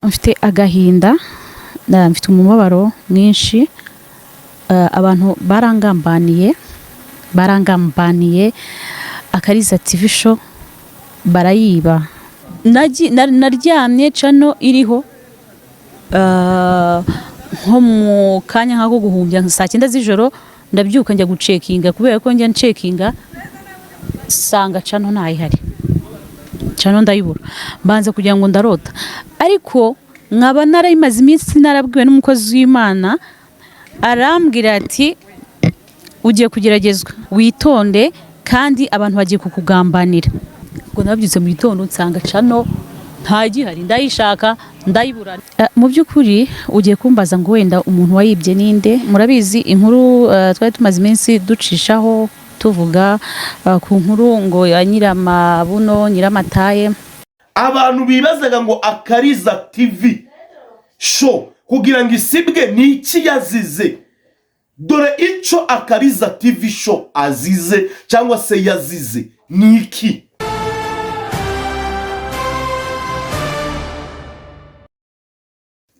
mfite agahinda mfite umubabaro mwinshi. Abantu barangambaniye Akariza TV show barayiba. Naryamye cano iriho nko mu kanya nkako guhumbya saa 9 z'ijoro ndabyuka njya gucekinga, kubera ko njya ncekinga sanga cano ntayihari, cano ndayibura, mbanza kugira ngo ndarota. Ariko nkaba narayimaze iminsi narabwiwe n'umukozi w'Imana, arambwira ati ugiye kugeragezwa, witonde kandi abantu bagiye kukugambanira. Ubwo nabyutse mu gitondo nsanga cano ntagihari, ndayishaka ndayibura. Mu by'ukuri ugiye kumbaza ngo wenda umuntu wayibye ninde? Murabizi inkuru twari tumaze iminsi ducishaho tuvuga ku nkuru ngo ya Nyiramabuno, Nyiramataye. Abantu bibazaga ngo Akariza TV show kugira ngo isibwe ni iki yazize. Dore ico Akariza TV show azize cyangwa se yazize ni iki?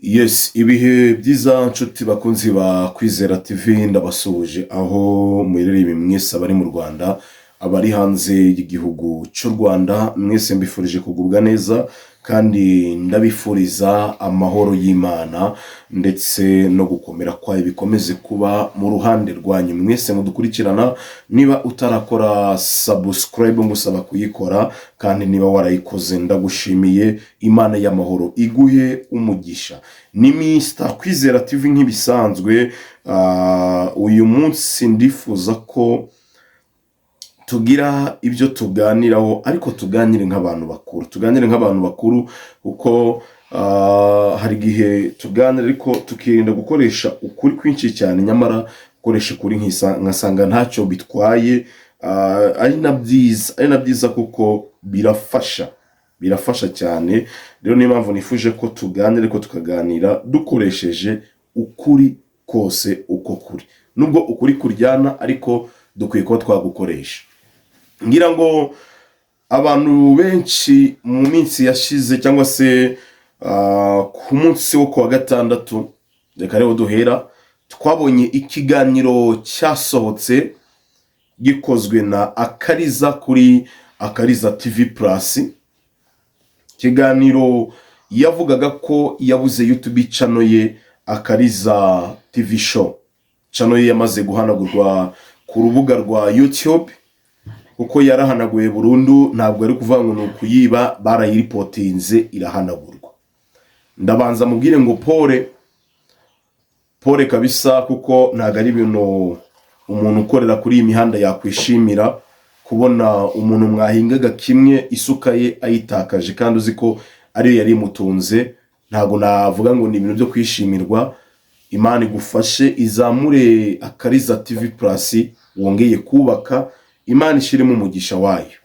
Yes, ibihe byiza nshuti bakunzi ba Kwizera TV, ndabasuje aho muherereye mwese abari mu Rwanda, abari hanze y'igihugu cy'u Rwanda, mwese mbifurije kugubwa neza kandi ndabifuriza amahoro y'Imana ndetse no gukomera kwayo bikomeze kuba mu ruhande rwanyu. Mwese mudukurikirana, niba utarakora subscribe musaba kuyikora, kandi niba warayikoze ndagushimiye. Imana y'amahoro iguhe umugisha. Ni Mr Kwizera TV nk'ibisanzwe. Uyu munsi ndifuza ko tugira ibyo tuganiraho, ariko tuganire nk'abantu bakuru, kuko hari gihe tuganira ariko tukirinda gukoresha ukuri kwinshi cyane, nyamara gukoresha ukuri nkasanga ntacyo bitwaye. Ari na byiza kuko birafasha cyane. Rero niyo mpamvu nifuje ko tuganira, ariko tukaganira dukoresheje ukuri kose uko kuri. Nubwo ukuri kuryana, ariko dukwiye ko twagukoresha. Ngira ngo abantu benshi mu minsi yashize, cyangwa se ku munsi wo kuwa gatandatu, reka rero duhera, twabonye ikiganiro cyasohotse gikozwe na Akariza kuri Akariza TV Plus. Ikiganiro yavugaga ko yabuze YouTube channel ye Akariza TV show. Channel ye yamaze guhanagurwa ku rubuga rwa YouTube, kuko yarahanaguye burundu, ntabwo ari kuvuga ngo nukuyiba, barayiripotinze irahanagurwa. Ndabanza mubwire ngo pole kabisa, kuko ntago ari ibintu umuntu ukorera kuri imihanda yakwishimira, kubona umuntu mwahingaga kimwe isuka ye ayitakaje kandi uzi ko ari yari mutunze. Ntago navuga ngo ni ibintu byo kwishimirwa. Imana igufashe, izamure Akariza TV Plus wongeye kubaka, Imana ishiremo umugisha wayo.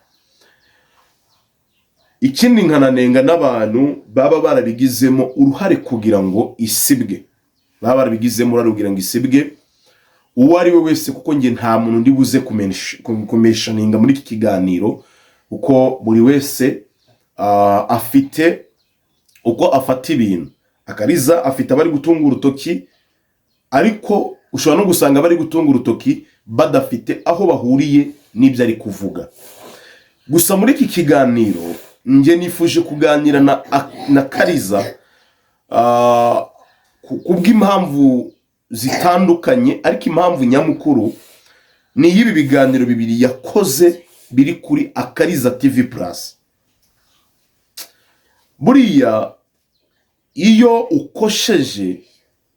Ikindi nkananenga n'abantu baba barabigizemo uruhare kugira ngo isibwe, uwo ari we wese, kuko nge nta muntu ndi buze kumeshaninga muri iki kiganiro, kuko buri wese afite uko afata ibintu. Akariza afite abari gutunga urutoki, ariko ushobora no gusanga bari gutunga urutoki badafite aho bahuriye n'ibyo ari kuvuga. Gusa muri iki kiganiro nge nifuje kuganira na Akariza kubw'impamvu zitandukanye, ariko impamvu nyamukuru ni ibi biganiro bibiri yakoze biri kuri Akariza TV Plus. Buriya iyo ukosheje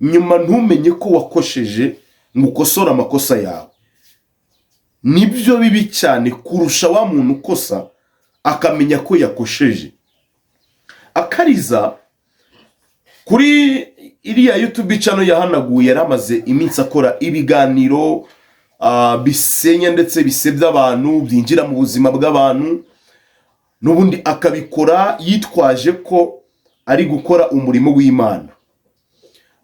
nyuma ntumenye ko wakosheje ngo ukosora amakosa yawe, nibyo bibi cyane kurusha wa muntu ukosa akamenya ko yakosheje. Akariza kuri iriya YouTube channel yahanaguye, yaramaze iminsi akora ibiganiro bisenya ndetse bisebya abantu, byinjira mu buzima bw'abantu, n'ubundi akabikora yitwaje ko ari gukora umurimo w'Imana.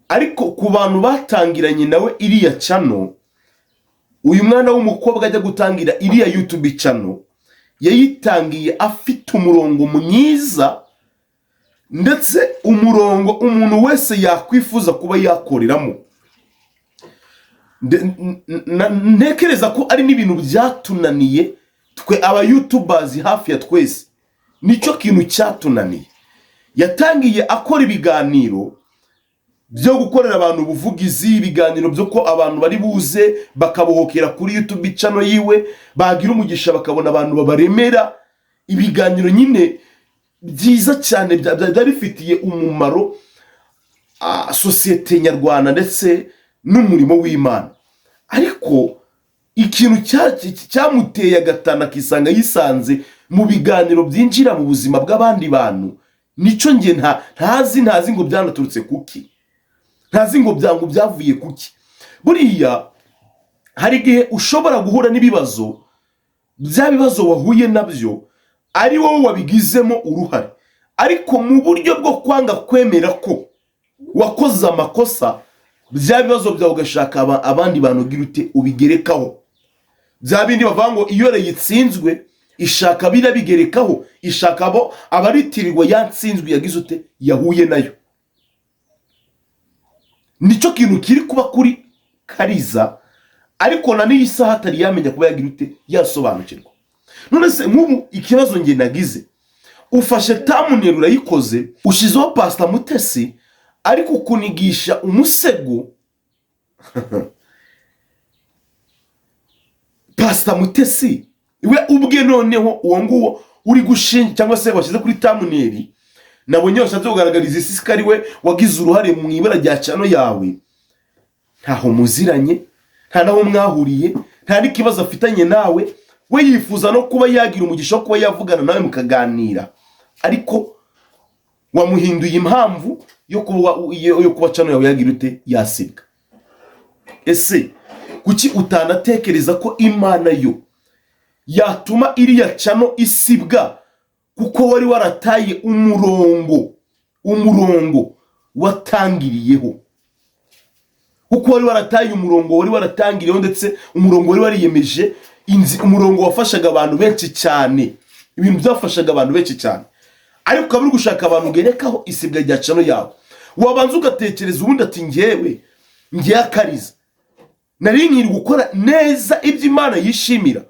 Ariko ku bantu batangiranye nawe iriya channel, uyu mwana w'umukobwa ajya gutangira iriya YouTube channel yayitangiye afite umurongo mwiza, ndetse umurongo umuntu wese yakwifuza kuba yakoreramo. Ntekereza ko ari n'ibintu byatunaniye twe aba YouTubers hafi ya twese. Nicyo kintu cyatunaniye. Yatangiye akora ibiganiro byo gukorera abantu ubuvugizi, ibiganiro byo ko abantu bari buze bakabohokera kuri YouTube channel yiwe, bagira umugisha bakabona abantu babaremera, ibiganiro nyine byiza cyane byarifitiye umumaro societe nyarwanda ndetse n'umurimo w'Imana. Ariko ikintu cyamuteye agatana kisanga yisanze mu biganiro byinjira mu buzima bw'abandi bantu, nico nge ntazi ngo byanaturutse kuki, ntazi ngo byavuye kuki. Buriya hari igihe ushobora guhura n'ibibazo, bya bibazo wahuye nabyo ari wowe wabigizemo uruhare, ariko mu buryo bwo kwanga kwemera ko wakoze amakosa, bya bibazo byawe ugashaka abandi bantu girute ubigerekaho. Bya bindi bavuga ngo iyo yitsinzwe ishaka birabigerekaho, ishaka abo abaritirirwa yatsinzwe yagize ute yahuye nayo. Nico kintu kiri kuba kuri Kariza, ariko na n'iyi saha atari yamenya kuba yagira ute yasobanukirwa. None se nk'ubu ikibazo nge nagize, ufashe thumbnail urayikoze, ushizeho Pastor Mutesi ariko kunigisha umusego Pastor Mutesi iwe ubwe noneho uwo nguwo uri gushinja cyangwa se washyize kuri thumbnail, nabonye washatse kugaragariza isi kari we wagize uruhare mu ibara rya channel yawe. Ntaho muziranye, nta naho mwahuriye, nta n'ikibazo afitanye nawe, we yifuza no kuba yagira umugisha wo kuba yavugana nawe mukaganira, ariko wamuhinduye impamvu yo kuba channel yawe yagira ute yasibwa. Ese kuki utanatekereza ko Imana yo yatuma iriya channel isibwa kuko wari warataye umurongo watangiriyeho, kuko wari warataye umurongo wari waratangiriyeho, ndetse umurongo wari wariyemeje, umurongo wafashaga abantu benshi cyane, ibintu byafashaga abantu benshi cyane, ariko ukaba uri gushaka abantu ugerekaho isibwa rya channel yawe. Wabanza ugatekereza ubundi ati ngiye Kariza nari nkiri gukora neza ibyo Imana yishimira.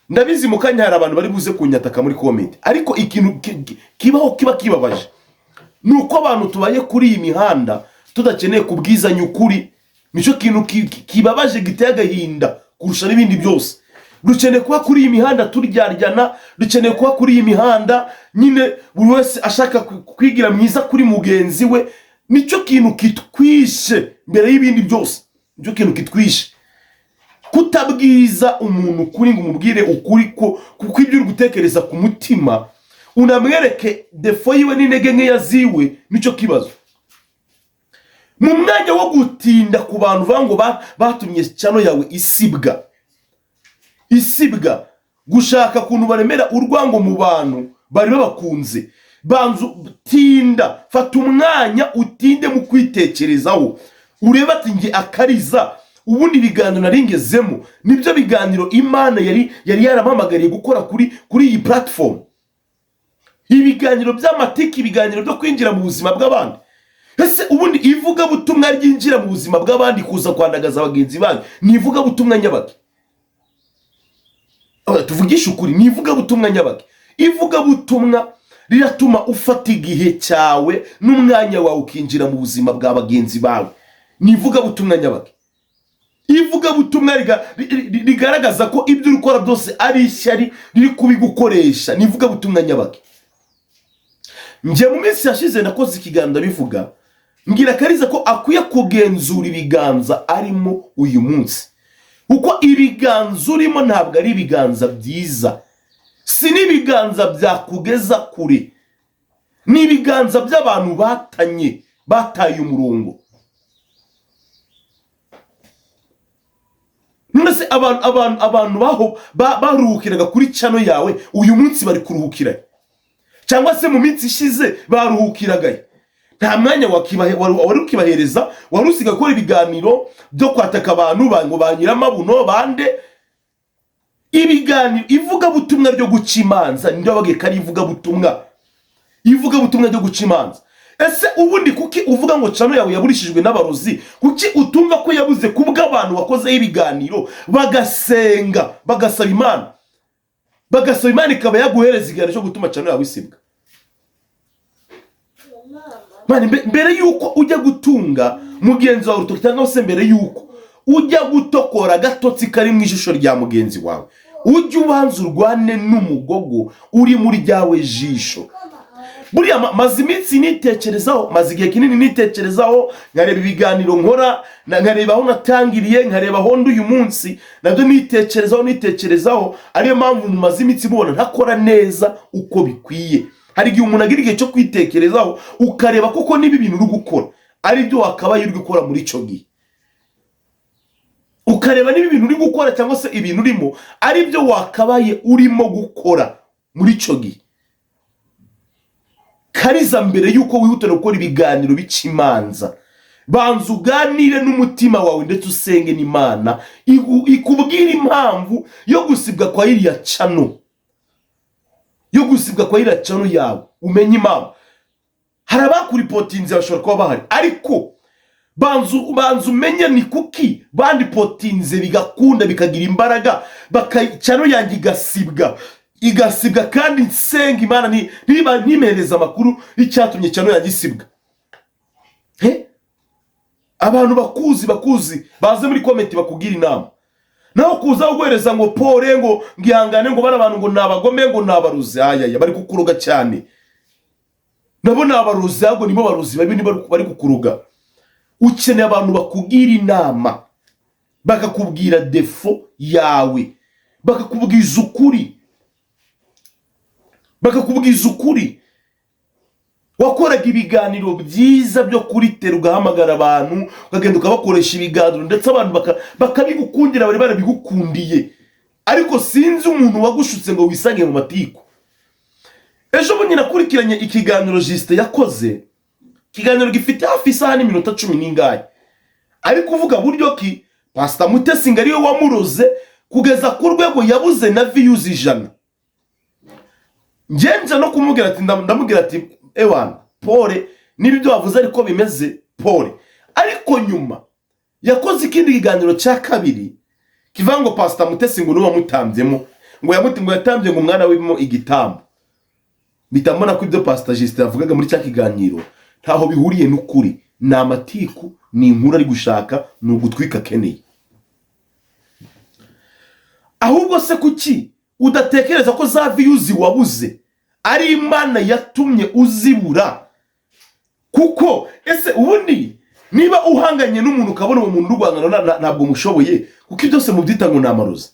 Ndabizi mu kanya hari abantu bari buze kunyataka muri comment, ariko ikintu kiba kibabaje nuko abantu tubaye kuri iyi mihanda tudakeneye kubwizanya ukuri. Nico kintu kibabaje giteye agahinda kurusha n'ibindi byose. Dukeneye kuba kuri iyi mihanda turyaryana, dukeneye kuba kuri iyi mihanda nyine buri wese ashaka kwigira mwiza kuri mugenzi we. Nico kintu kitwishe mbere y'ibindi byose, nico kintu kitwishe. Kutabwiza umuntu kuri ngo umubwire ukuri ko kuko ibyo uri gutekereza ku mutima unamwereke defo yiwe n'intege nke yaziwe, nico kibazo. Mu mwanya wo gutinda ku bantu vango batumye channel yawe isibwa gushaka kuntu baremera urwango mu bantu bari babakunze, banzu tinda, fata umwanya utinde mu kwitekerezaho, ureba ati nge Akariza ubundi biganiro naringezemo nibyo biganiro Imana yari yarampamagariye gukora kuri iyi platform. Ibiganiro by'amatiki, ibiganiro byo kwinjira mu buzima bw'abandi. Ese ubundi ivuga butumwa ryinjira mu buzima bw'abandi kuza kwandagaza abagenzi banyu nivuga butumwa nyabaki? Tuvugisha ukuri, nivuga butumwa nyabaki? Ivuga butumwa riratuma ufata igihe cyawe n'umwanya wawe ukinjira mu buzima bw'abagenzi bawe, nivuga butumwa nyabaki? Ivuga butumwa rigaragaza ko ibyo urukora byose ari ishyari riri kubigukoresha, nivuga butumwa nyabaki? Nje mu minsi yashize nakoze ikiganiro bivuga mbwira Kariza ko akwiye kugenzura ibiganza arimo uyu munsi, kuko ibiganza urimo ntabwo ari ibiganza byiza, si n'ibiganza byakugeza kure, ni ibiganza by'abantu bataye umurongo. Nonese abantu baruhukiraga kuri channel yawe uyu munsi bari kuruhukira, cyangwa se mu minsi ishize baruhukiraga? Nta mwanya wari ukibahereza, wari usiga gukora ibiganiro byo kwataka abantu ngo banyiramabuno bande. Ibiganiro ivuga butumwa ryo guca imanza ndio bageka rivuga butumwa ivuga butumwa ryo guca imanza. Ese ubundi kuki uvuga ngo channel yawe yaburishijwe n'abarozi? Kuki utumva ko yabuze kubw'abantu wakozeho ibiganiro bagasenga bagasaba Imana? Bagasaba Imana ikaba yaguhereza igihano cyo gutuma channel yawe isibwa. Mani, mbere yuko ujya gutunga mugenzi wawe urutoki, cyangwa se mbere yuko ujya gutokora gatotsi kari mu ijisho rya mugenzi wawe, ujye ubanza urwane n'umugogo uri muri ryawe jisho. Buriya maze iminsi nitekerezaho, maze igihe kinini nitekerezaho, nkareba ibiganiro nkora, nkareba aho natangiriye, nkareba aho ndi uyu munsi, nabyo nitekerezaho, ariyo mpamvu maze iminsi mubona ntakora neza uko bikwiye. Hari igihe umuntu agira igihe cyo kwitekerezaho, ukareba koko niba ibintu uri gukora ari byo wakabaye uri gukora muri ico gihe. Ukareba niba ibintu uri gukora cyangwa se ibintu urimo ari byo wakabaye urimo gukora muri ico gihe. Kariza mbere yuko wihutira gukora ibiganiro bica imanza, banza uganire n'umutima wawe ndetse usenge n'Imana ikubwira impamvu yo gusibwa kwa iriya channel, yo gusibwa kwa iriya channel yawe. Umenye impamvu. Hari abakuripotinze bashobora kuba bahari, ariko banzu umenye ni kuki bandipotinze bigakunda bikagira imbaraga channel yanjye igasibwa kandi nsenga Imana ntimereza amakuru icyatumye channel yanjye isibwa. Abantu bakuzi baze muri comment bakugira inama. Naho kuza guhereza ngo pore ngo ngihangane ngo bana abantu ngo nabagome ngo nabaruzi, ayaya bari kukuruga cyane. Nabo nabaruzi ahubwo nibo baruzi bari kukuruga. Ukeneye abantu bakugira inama, bakakubwira defo yawe, bakakubwiza ukuri. Wakoraga ibiganiro byiza byo kuri Tera, ugahamagara abantu, ukagenda ukabakoresha ibiganiro ndetse abantu bakabigukundira, bari barabigukundiye. Ariko sinzi umuntu wagushutse ngo wisange mu matiku. Ejo bundi nakurikiranye ikiganiro Juste yakoze, ikiganiro gifite hafi isaha n'iminota 10 n'ingahe, ari kuvuga buryo ki Pastor Mutesi ngo ariwe wamuroze kugeza ku rwego yabuze na views 100. Ngenje no kumubwira ati ndamubwira ati ewana pole nibyo wavuze ariko bimeze pole. Ariko nyuma yakoze ikindi kiganiro cya kabiri kivango Pastor Mutesi ngo nuwa mutambyemo, ngo yatambye ngo umwana w'imo igitambo. Bitamona ko ibyo Pastor Juste yavugaga muri cya kiganiro ntaho bihuriye n'ukuri, ni amatiku, ni inkuru ari gushaka, ni ugutwika keneye. Ahubwo se kuki udatekereza ko za views wabuze ari Imana yatumye uzibura? Kuko ese ubundi niba uhanganye n'umuntu ukabona uwo muntu urwangana ntabwo mushoboye, kuko byose mubyita ngo namaroza.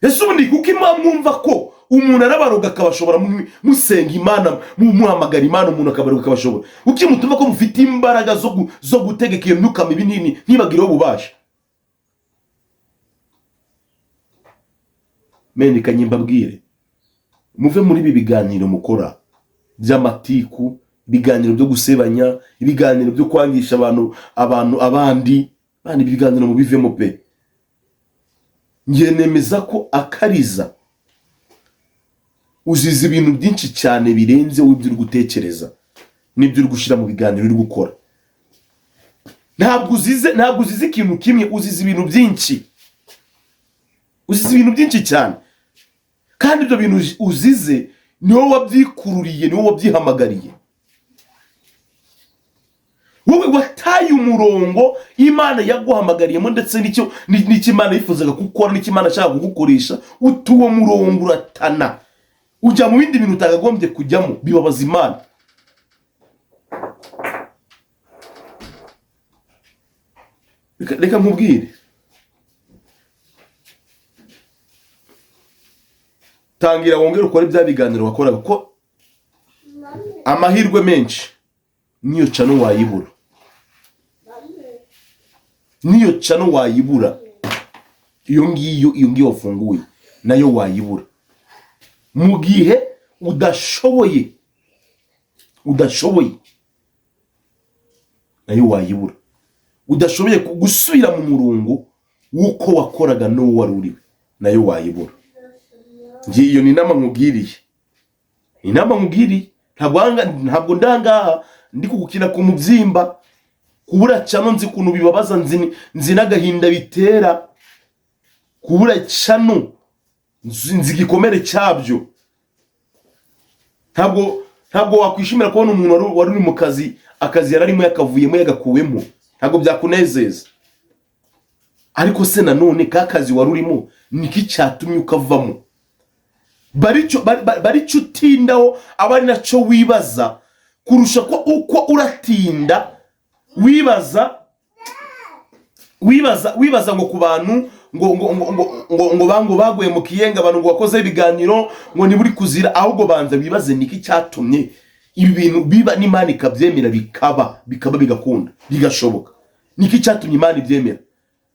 Ese ubundi kuko mwumva ko umuntu arabaroga akabashobora musenga Imana, muhamagara Imana umuntu akabaroga akabashobora, kuko mutumva ko mufite imbaraga zo gutegeka iyo myuka mibi nini ntibagireho ububasha. Mendika nyimbabwire, muve muri ibi biganiro mukora by'amatiku, ibiganiro byo gusebanya, ibiganiro byo kwangisha abandi, bandi ibiganiro mubivemo pe. Ngiye nemeza ko Akariza uzize ibintu byinshi cyane birenze w'ibyo uri gutekereza n'ibyo uri gushira mu biganiro uri gukora. Ntabwo uzize ikintu kimwe, uzize ibintu byinshi. Uzize ibintu byinshi cyane. Kandi ibyo bintu uzize niwo wabyikururiye, niwo wabyihamagariye. Wowe wataye umurongo Imana yaguhamagariyemo ndetse n'icyo Imana yifuzaga gukora, n'icyo Imana ashaka kugukoresha, utuwo murongo uratana ujya mu bindi bintu utagagombye kujyamo, bibabaza Imana. Reka nkubwire, tangira wongere ukore bya biganiro wakora, kuko amahirwe menshi niyo channel wayibura. Niyo channel wayibura, iyo ngiyo wafunguye nayo wayibura. Mu gihe udashoboye nayo wayibura. Udashoboye gusubira mu murongo wuko wakoraga no wari uriwe, nayo wayibura. Ngiyo ni nama nkubwiriye. inama nkugiri ntabwo ndangaha ndi kugukina ku mubyimba kubura cano nzi kuntu bibabaza nzi n'agahinda bitera kubura cano nzi gikomere cyabyo. Ntabwo wakwishimira kubona umuntu wari uri mu kazi akazi yararimo yakavuyemo yagakuwemo, ntabwo byakunezeza. Ariko se nanone ka kazi wari urimo niki cyatumye ukavamo? Barico utindaho aba ari nacyo wibaza kurusha ko uko uratinda wibaza ngo ku bantu ngo baguye mu kiyenga, abantu ngo wakoze ibiganiro ngo niburi kuzira, ahubwo banza wibaze niki cyatumye ibi bintu biba n'Imana ikabyemera bikaba bigakunda bigashoboka. Niki cyatumye Imana ibyemera?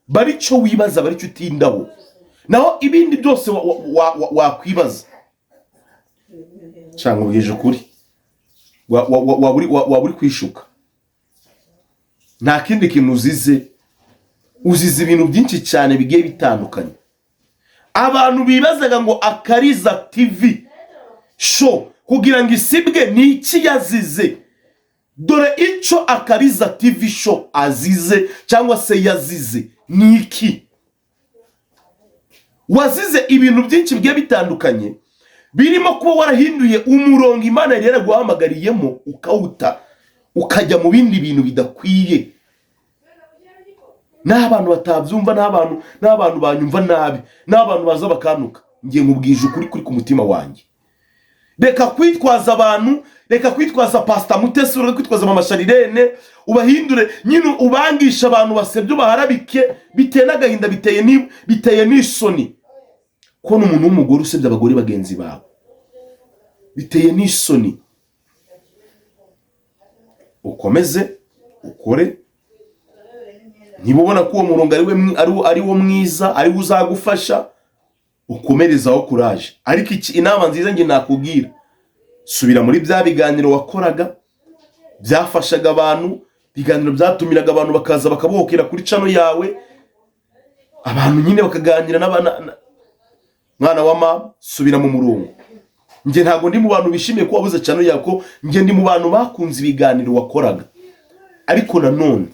Barico wibaza, barico utindaho, naho ibindi byose wakwibaza cyangwa ubwije ukuri waburi kwishuka. Nta kindi kintu uzize ibintu byinshi cyane bigiye bitandukanye. Abantu bibazaga ngo Akariza TV show kugira ngo isibwe ni iki yazize. Dore icyo Akariza TV show azize cyangwa se yazize ni iki. Wazize ibintu byinshi bigiye bitandukanye, birimo kuba warahinduye umurongo Imana yari yaraguhamagariyemo ukawuta ukajya mu bindi bintu bidakwiye. N'abantu batabyumva, n'abantu banyumva nabi, n'abantu baza bakanuka. Ngiye nkubwije ukuri kuri ku mutima wanjye. Reka kwitwaza abantu, reka kwitwaza Pastor Mutesi, reka kwitwaza Mama Sharirene, ubahindure nyine ubangisha abantu basebye baharabike, biteye n'agahinda, biteye n'isoni. Ko n'umuntu w'umugore usebye abagore bagenzi bawe, biteye n'isoni. Ukomeze ukore, niba ubona ko uwo murongo ari wo mwiza, ari wo uzagufasha, ukomerezaho courage. Ariko inama nziza nge nakubwira, subira muri bya biganiro wakoraga byafashaga abantu, biganiro byatumiraga abantu bakaza bakabokera kuri channel yawe, abantu nyine bakaganira n'abana. Mwana wa mama, subira mu murongo. Nge ntago ndi mu bantu bishimiye ko wabuze channel yako, nge ndi mu bantu bakunze ibiganiro wakoraga. Ariko nanone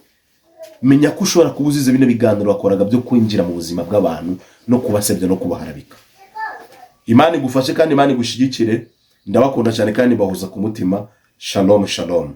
menya ko ushobora kubuziza bino biganiro wakoraga byo kwinjira mu buzima bw'abantu no kubasebya no kubaharabika. Imana igufashe kandi Imana igushigikire. Ndabakunda cyane kandi bahuza ku mutima. Shalom shalom.